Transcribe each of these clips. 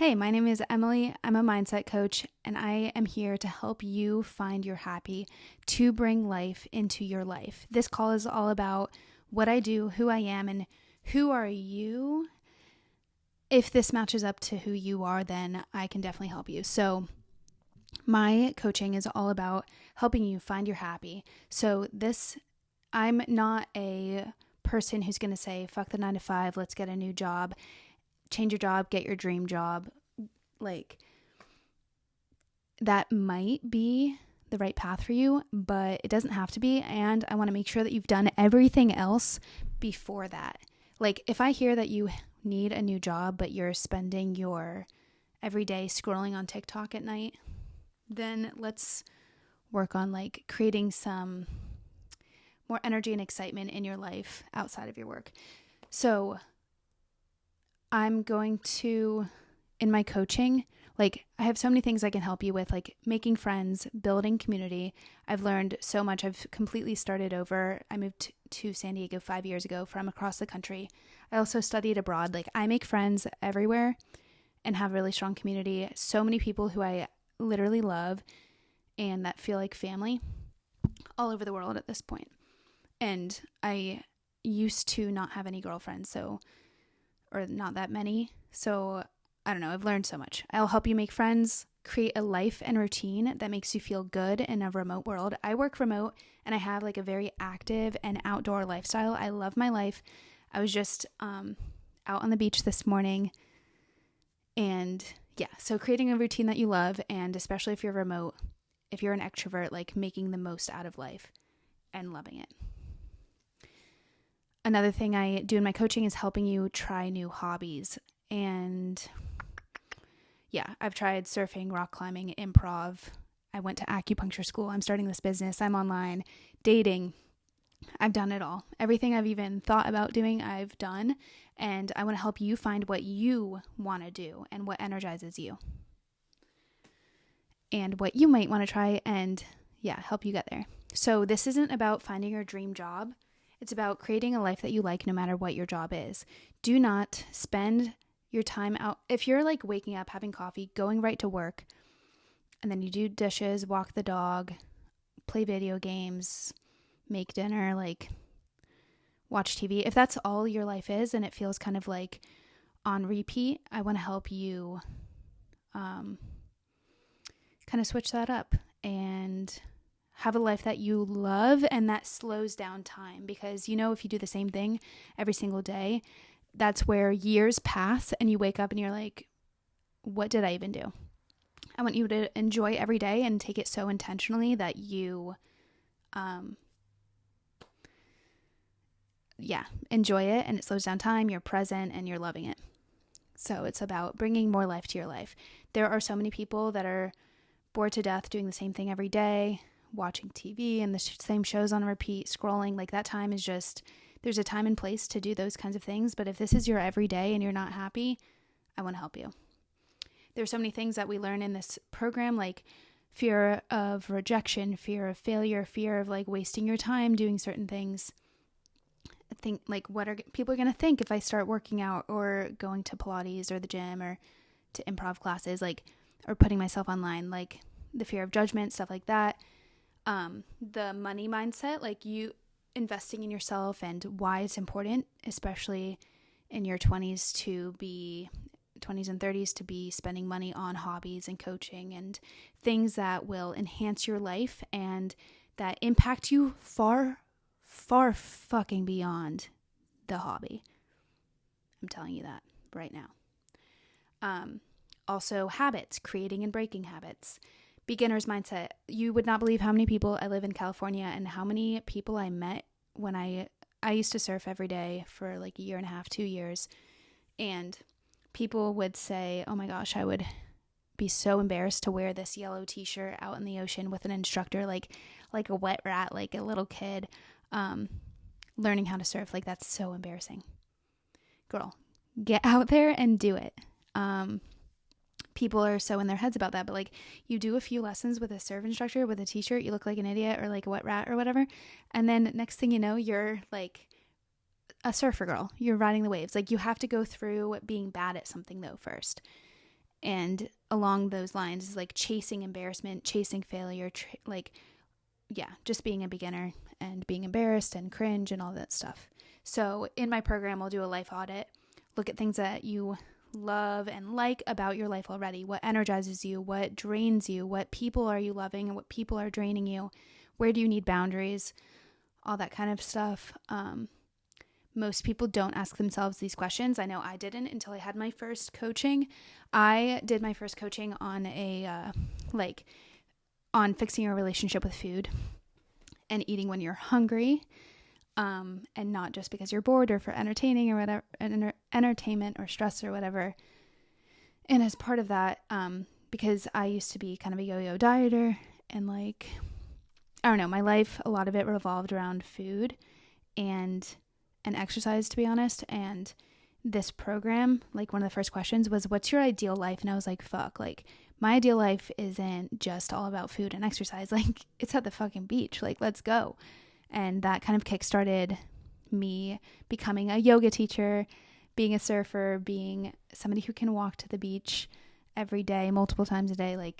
Hey, my name is Emily. I'm a mindset coach, and I am here to help you find your happy to bring life into your life. This call is all about what I do, who I am, and who are you. If this matches up to who you are, then I can definitely help you. So, my coaching is all about helping you find your happy. I'm not a person who's going to say, fuck the 9 to 5, let's get a new job, change your job, get your dream job. Like, that might be the right path for you, but it doesn't have to be. And I want to make sure that you've done everything else before that. Like, if I hear that you need a new job, but you're spending your every day scrolling on TikTok at night, then let's work on like creating some more energy and excitement in your life outside of your work. So I'm going to, in my coaching, like I have so many things I can help you with, like making friends, building community. I've learned so much. I've completely started over. I moved to San Diego 5 years ago from across the country. I also studied abroad. Like I make friends everywhere and have really strong community. So many people who I literally love and that feel like family all over the world at this point. And I used to not have any girlfriends, or not that many. So I don't know, I've learned so much. I'll help you make friends, create a life and routine that makes you feel good in a remote world. I work remote and I have like a very active and outdoor lifestyle. I love my life. I was just out on the beach this morning. And yeah, so creating a routine that you love, and especially if you're remote, if you're an extrovert, like making the most out of life and loving it. Another thing I do in my coaching is helping you try new hobbies. And yeah, I've tried surfing, rock climbing, improv. I went to acupuncture school. I'm starting this business. I'm online, dating. I've done it all. Everything I've even thought about doing, I've done. And I want to help you find what you want to do and what energizes you and what you might want to try and help you get there. So this isn't about finding your dream job. It's about creating a life that you like no matter what your job is. Do not spend your time out. If you're like waking up, having coffee, going right to work, and then you do dishes, walk the dog, play video games, make dinner, like watch TV. If that's all your life is and it feels kind of like on repeat, I want to help you kind of switch that up and have a life that you love and that slows down time. Because, if you do the same thing every single day, that's where years pass and you wake up and you're like, what did I even do? I want you to enjoy every day and take it so intentionally that you, enjoy it and it slows down time, you're present and you're loving it. So it's about bringing more life to your life. There are so many people that are bored to death doing the same thing every day, watching TV and the same shows on repeat, scrolling. Like that time is just, there's a time and place to do those kinds of things. But if this is your everyday and you're not happy, I want to help you. There's so many things that we learn in this program, like fear of rejection, fear of failure, fear of like wasting your time doing certain things. I think like, what are people going to think if I start working out or going to Pilates or the gym or to improv classes, like, or putting myself online, like the fear of judgment, stuff like that. The money mindset, like you investing in yourself and why it's important, especially in your 20s and 30s, to be spending money on hobbies and coaching and things that will enhance your life and that impact you far, far fucking beyond the hobby. I'm telling you that right now. Also habits, creating and breaking habits. Beginner's mindset. You would not believe how many people, I live in California, and how many people I met when I used to surf every day for like a year and a half, 2 years. And people would say, oh my gosh, I would be so embarrassed to wear this yellow t-shirt out in the ocean with an instructor, like a wet rat, like a little kid, learning how to surf. Like that's so embarrassing. Girl, get out there and do it. People are so in their heads about that, but like you do a few lessons with a surf instructor with a t-shirt, you look like an idiot or like a wet rat or whatever. And then next thing you know, you're like a surfer girl. You're riding the waves. Like you have to go through being bad at something though first. And along those lines is like chasing embarrassment, chasing failure, just being a beginner and being embarrassed and cringe and all that stuff. So in my program, I'll do a life audit, look at things that you love and like about your life already. What energizes you? What drains you? What people are you loving and what people are draining you? Where do you need boundaries? All that kind of stuff. Most people don't ask themselves these questions. I know I didn't until I had my first coaching. I did my first coaching on on fixing your relationship with food and eating when you're hungry, and not just because you're bored or for entertaining or whatever, entertainment or stress or whatever. And as part of that, because I used to be kind of a yo-yo dieter and I don't know, my life, a lot of it revolved around food and exercise, to be honest. And this program, one of the first questions was, what's your ideal life? And I was like, fuck, my ideal life isn't just all about food and exercise. It's at the fucking beach. Let's go. And that kind of kickstarted me becoming a yoga teacher, being a surfer, being somebody who can walk to the beach every day, multiple times a day.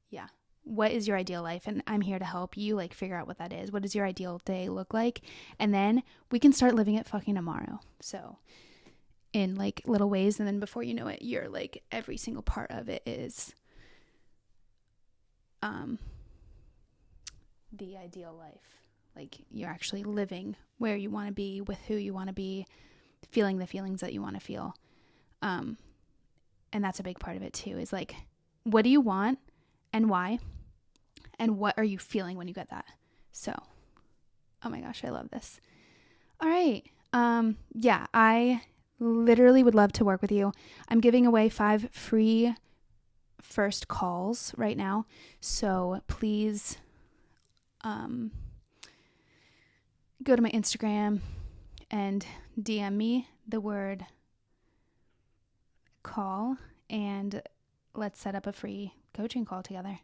Yeah. What is your ideal life? And I'm here to help you figure out what that is. What does your ideal day look like? And then we can start living it fucking tomorrow. So in little ways, and then before you know it, you're every single part of it is the ideal life. You're actually living where you want to be, with who you want to be, feeling the feelings that you want to feel. And that's a big part of it too, is what do you want and why? And what are you feeling when you get that? So, oh my gosh, I love this. All right. Yeah, I literally would love to work with you. I'm giving away 5 free first calls right now. So please go to my Instagram and DM me the word call, and let's set up a free coaching call together.